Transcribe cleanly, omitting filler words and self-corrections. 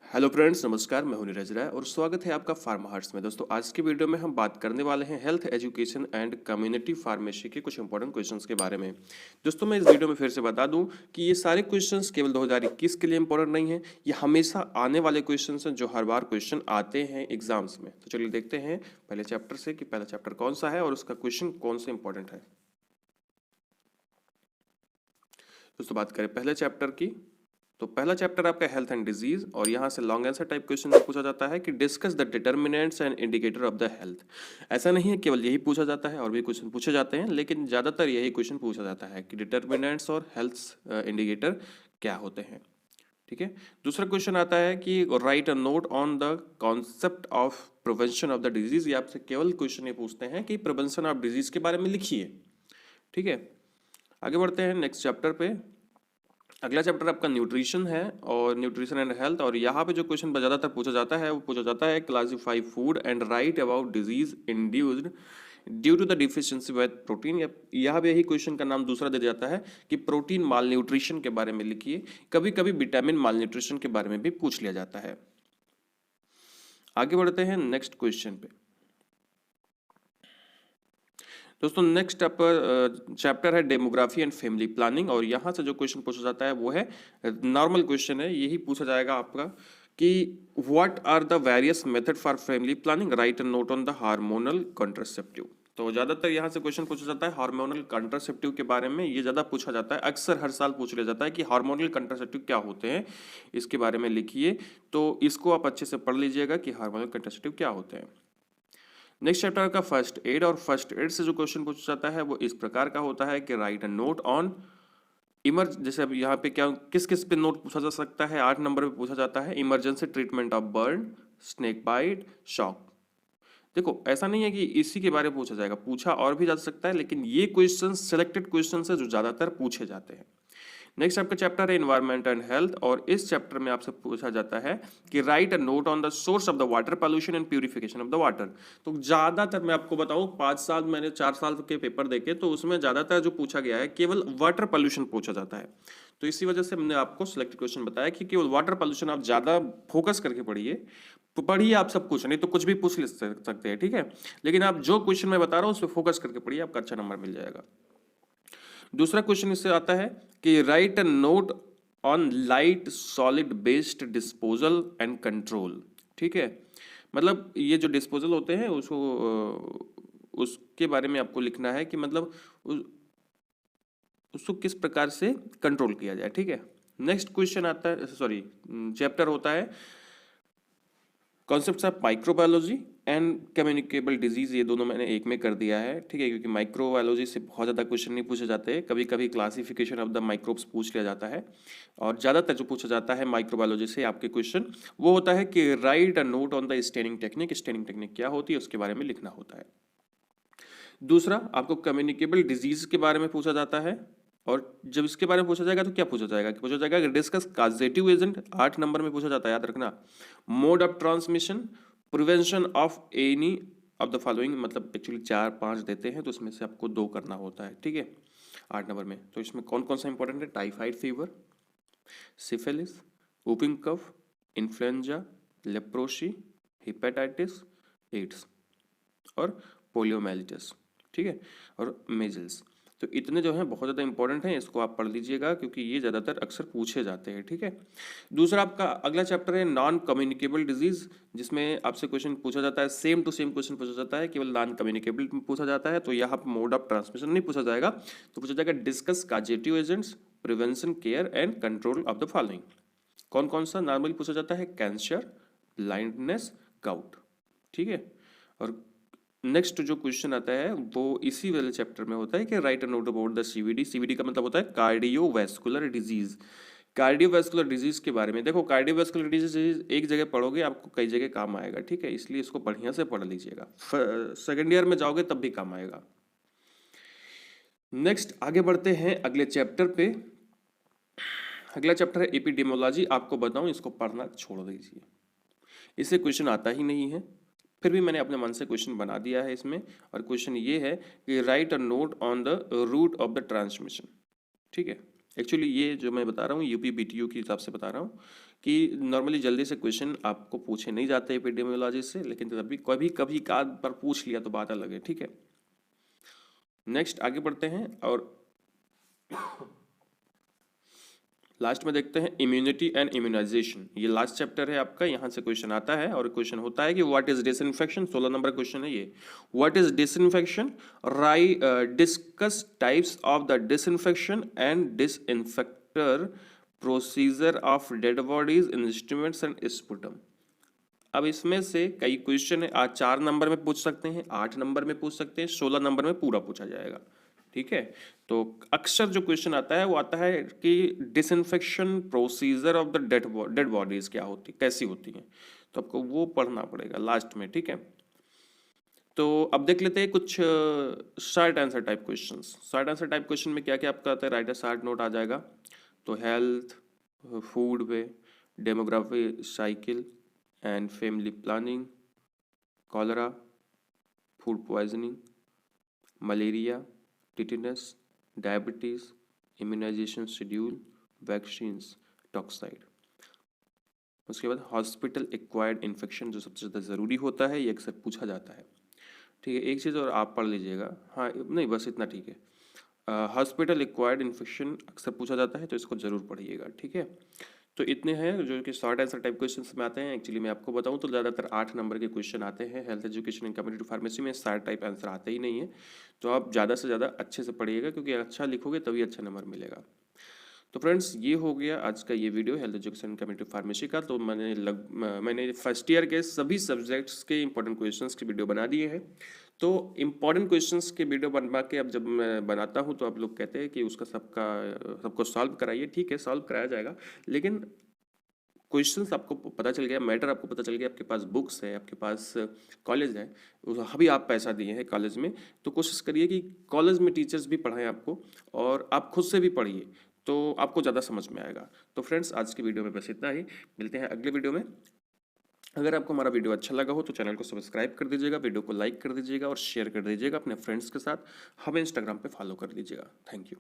Hello friends, नमस्कार। मैं हूं नीरज राय और स्वागत है आपका फार्मा हार्ट्स में। दोस्तों, आज की वीडियो में हम बात करने वाले हैं health education and community pharmacy के कुछ इंपॉर्टेंट क्वेश्चंस के बारे में। दोस्तों, मैं इस वीडियो में फिर से बता दूं कि ये सारे क्वेश्चंस केवल 2021 के लिए इंपॉर्टेंट नहीं है, ये हमेशा आने वाले क्वेश्चन हैं जो हर बार क्वेश्चन आते हैं एग्जाम्स में। तो चलिए देखते हैं पहले चैप्टर से कि पहला चैप्टर कौन सा है और उसका क्वेश्चन कौन सा इंपॉर्टेंट है। दोस्तों, बात करें पहले चैप्टर की, तो पहला चैप्टर आपका हेल्थ एंड डिजीज और यहाँ से लॉन्ग आंसर टाइप क्वेश्चन पूछा जाता है कि discuss the determinants and indicator of the health. ऐसा नहीं है केवल यही पूछा जाता है, और भी क्वेश्चन पूछे जाते हैं, लेकिन ज़्यादातर यही क्वेश्चन पूछा जाता है कि डिटर्मिनेंट्स और हेल्थ इंडिकेटर क्या होते हैं। ठीक है। दूसरा क्वेश्चन आता है कि write a note on the concept of prevention of the disease. ये आपसे केवल क्वेश्चन ये पूछते हैं कि प्रिवेंशन ऑफ डिजीज के बारे में लिखिए। ठीक है। आगे बढ़ते हैं नेक्स्ट चैप्टर पे। अगला चैप्टर आपका न्यूट्रिशन है और न्यूट्रिशन एंड हेल्थ, और यहाँ पे जो क्वेश्चन ज़्यादातर पूछा जाता है वो पूछा जाता है classify food and write about disease induced due to the deficiency with protein. या यहाँ पे यही क्वेश्चन का नाम दूसरा दे जाता है कि प्रोटीन माल न्यूट्रिशन के बारे में लिखिए। कभी कभी विटामिन माल न्यूट्रिशन के बारे में भी पूछ लिया जाता है। आगे बढ़ते हैं नेक्स्ट क्वेश्चन पे। दोस्तों, नेक्स्ट चैप्टर है डेमोग्राफी एंड फैमिली प्लानिंग, और यहाँ से जो क्वेश्चन पूछा जाता है वो है नॉर्मल क्वेश्चन है। यही पूछा जाएगा आपका कि what are the various method for family planning, write a note on the hormonal contraceptive. तो ज़्यादातर यहाँ से क्वेश्चन पूछा जाता है हार्मोनल कॉन्ट्रासेप्टिव के बारे में। ये ज़्यादा पूछा जाता है, अक्सर हर साल पूछ लिया जाता है कि हार्मोनल कॉन्ट्रासेप्टिव क्या होते हैं, इसके बारे में लिखिए। तो इसको आप अच्छे से पढ़ लीजिएगा कि हार्मोनल कॉन्ट्रासेप्टिव क्या होते हैं। नेक्स्ट चैप्टर का फर्स्ट एड, और फर्स्ट एड से जो क्वेश्चन पूछा जाता है वो इस प्रकार का होता है कि राइट अ नोट ऑन जैसे अब यहाँ पे क्या किस किस पे नोट पूछा जा सकता है। 8 नंबर पे पूछा जाता है emergency treatment of burn, snake bite, shock. देखो, ऐसा नहीं है कि इसी के बारे में पूछा जाएगा, पूछा और भी जा सकता है, लेकिन ये क्वेश्चन सिलेक्टेड क्वेश्चन है जो ज्यादातर पूछे जाते हैं। नेक्स्ट आपका चैप्टर है इन्वायरमेंट एंड हेल्थ, और इस चैप्टर में आपसे पूछा जाता है कि write a note on the source of the water pollution and purification of the water. तो ज्यादातर मैं आपको बताऊं, 5 साल मैंने 4 साल के पेपर देखे तो उसमें ज्यादातर जो पूछा गया है केवल वाटर पॉल्यूशन पूछा जाता है। तो इसी वजह से हमने आपको सिलेक्टेड क्वेश्चन बताया कि केवल वाटर पॉल्यूशन आप ज्यादा फोकस करके पढ़िए आप सब कुछ नहीं तो कुछ भी पूछ ले सकते हैं। ठीक है, लेकिन आप जो क्वेश्चन मैं बता रहा हूँ उस पर फोकस करके पढ़िए, आपका अच्छा नंबर मिल जाएगा। दूसरा क्वेश्चन इससे आता है कि write a note on light solid based disposal and control. ठीक है, मतलब ये जो डिस्पोजल होते हैं उसके बारे में आपको लिखना है कि मतलब उसको किस प्रकार से कंट्रोल किया जाए। ठीक है। नेक्स्ट क्वेश्चन आता है, सॉरी, चैप्टर होता है concepts of microbiology and communicable disease. ये दोनों मैंने एक में कर दिया है। ठीक है, क्योंकि माइक्रोबायोलॉजी से बहुत ज़्यादा क्वेश्चन नहीं पूछे जाते, कभी कभी क्लासिफिकेशन ऑफ द माइक्रोब्स पूछ लिया जाता है, और ज़्यादातर जो पूछा जाता है माइक्रोबायोलॉजी से आपके क्वेश्चन वो होता है कि write a note on the staining technique. Staining technique क्या होती है उसके बारे में लिखना होता है। दूसरा आपको कम्युनिकेबल डिजीज के बारे में पूछा जाता है, और जब इसके बारे में पूछा जाएगा तो क्या पूछा जाएगा कि पूछा जाएगा डिस्कस कॉजेटिव एजेंट। 8 नंबर में पूछा जाता है, याद रखना। Mode of transmission, prevention of any of the following, मतलब एक्चुअली 4 5 देते हैं तो उसमें से आपको 2 करना होता है। ठीक है, 8 नंबर में। तो इसमें कौन कौन सा इंपॉर्टेंट है? Typhoid fever, syphilis, whooping cough, influenza, leprosy, hepatitis, AIDS और पोलियोमाइलिटिस। ठीक है, और मेजल्स। तो इतने जो हैं बहुत ज़्यादा इंपॉर्टेंट हैं, इसको आप पढ़ लीजिएगा क्योंकि ये ज़्यादातर अक्सर पूछे जाते हैं। ठीक है। दूसरा आपका अगला चैप्टर है नॉन कम्युनिकेबल डिजीज, जिसमें आपसे क्वेश्चन पूछा जाता है, सेम टू सेम क्वेश्चन पूछा जाता है, केवल नॉन कम्युनिकेबल पूछा जाता है। तो यहाँ पर मोड ऑफ ट्रांसमिशन नहीं पूछा जाएगा, तो पूछा जाएगा discuss causative agents, prevention, care and control of the following. कौन कौन सा नॉर्मली पूछा जाता है? Cancer, blindness, gout. ठीक है, और नेक्स्ट जो क्वेश्चन आता है वो इसी वाले चैप्टर में होता है कि write a note about the CVD. CVD का मतलब होता है कार्डियोवैस्कुलर डिजीज। कार्डियोवैस्कुलर डिजीज के बारे में देखो, कार्डियोवैस्कुलर डिजीज एक जगह पढ़ोगे आपको कई जगह काम आएगा। ठीक है, इसलिए इसको बढ़िया से पढ़ लीजिएगा, सेकेंड ईयर में जाओगे तब भी काम आएगा। नेक्स्ट आगे बढ़ते हैं अगले चैप्टर पे। अगला चैप्टर है एपिडेमियोलॉजी। आपको बताऊं, इसको पढ़ना छोड़ दीजिए, इससे क्वेश्चन आता ही नहीं है, फिर भी मैंने अपने मन से क्वेश्चन बना दिया है इसमें। और क्वेश्चन ये है कि write a note on the route of the transmission. ठीक है, एक्चुअली ये जो मैं बता रहा हूँ यूपी बीटीयू के हिसाब से बता रहा हूँ कि नॉर्मली जल्दी से क्वेश्चन आपको पूछे नहीं जाते एपिडेमियोलॉजी से, लेकिन तभी कभी कभी का पर पूछ लिया तो बात अलग है, ठीक है। नेक्स्ट आगे बढ़ते हैं और लास्ट में देखते हैं इम्यूनिटी एंड इम्यूनाइजेशन। ये लास्ट चैप्टर है आपका, यहाँ से क्वेश्चन आता है और क्वेश्चन होता है कि what is disinfection. 16 number question है ये, what is disinfection, discuss types of the disinfection and disinfector procedure of dead bodies, instruments and sputum. अब इसमें से कई क्वेश्चन है, आज 4 नंबर में पूछ सकते हैं, 8 नंबर में पूछ सकते हैं, 16 नंबर में पूरा पूछा जाएगा, ठीक है। तो अक्सर जो क्वेश्चन आता है वो आता है कि disinfection procedure of the dead bodies क्या होती, कैसी होती हैं, तो आपको वो पढ़ना पड़ेगा लास्ट में, ठीक है। तो अब देख लेते हैं कुछ short answer type questions. Short answer type question में क्या क्या आपका आता है, राइट अ शॉर्ट नोट आ जाएगा। तो health, food way, demography cycle and family planning, cholera, food poisoning, malaria, tetanus, diabetes, immunization schedule, vaccines, toxoid. उसके बाद हॉस्पिटल एक्वायर्ड इन्फेक्शन जो सबसे ज़्यादा ज़रूरी होता है, ये अक्सर पूछा जाता है, ठीक है। एक चीज़ और आप पढ़ लीजिएगा, हाँ नहीं बस इतना ठीक है। हॉस्पिटल एक्वायर्ड इन्फेक्शन अक्सर पूछा जाता है, तो इसको ज़रूर पढ़िएगा, ठीक है। तो इतने हैं जो कि शॉर्ट आंसर टाइप क्वेश्चंस में आते हैं। एक्चुअली मैं आपको बताऊं तो ज़्यादातर 8 नंबर के क्वेश्चन आते हैं health education and community pharmacy में, शॉर्ट टाइप आंसर आते ही नहीं है। तो आप ज़्यादा से ज़्यादा अच्छे से पढ़िएगा, क्योंकि अच्छा लिखोगे तभी अच्छा नंबर मिलेगा। तो फ्रेंड्स ये हो गया आज का ये video health education community pharmacy का। तो मैंने फर्स्ट ईयर के सभी सब्जेक्ट्स के इंपॉर्टेंट क्वेश्चंस की वीडियो बना दिए हैं। तो इंपॉर्टेंट क्वेश्चंस के वीडियो बनवा के अब जब मैं बनाता हूँ तो आप लोग कहते हैं कि उसका सबको सॉल्व कराइए, ठीक है सॉल्व कराया जाएगा, लेकिन क्वेश्चंस आपको पता चल गया, मैटर आपको पता चल गया, आपके पास बुक्स है, आपके पास कॉलेज है, अभी आप पैसा दिए हैं कॉलेज में, तो कोशिश करिए कि कॉलेज में टीचर्स भी पढ़ाएं आपको और आप खुद से भी पढ़िए, तो आपको ज़्यादा समझ में आएगा। तो फ्रेंड्स आज की वीडियो में बस इतना ही, मिलते हैं अगले वीडियो में। अगर आपको हमारा वीडियो अच्छा लगा हो तो चैनल को सब्सक्राइब कर दीजिएगा, वीडियो को लाइक कर दीजिएगा और शेयर कर दीजिएगा अपने फ्रेंड्स के साथ। हमें इंस्टाग्राम पे फॉलो कर लीजिएगा। Thank you.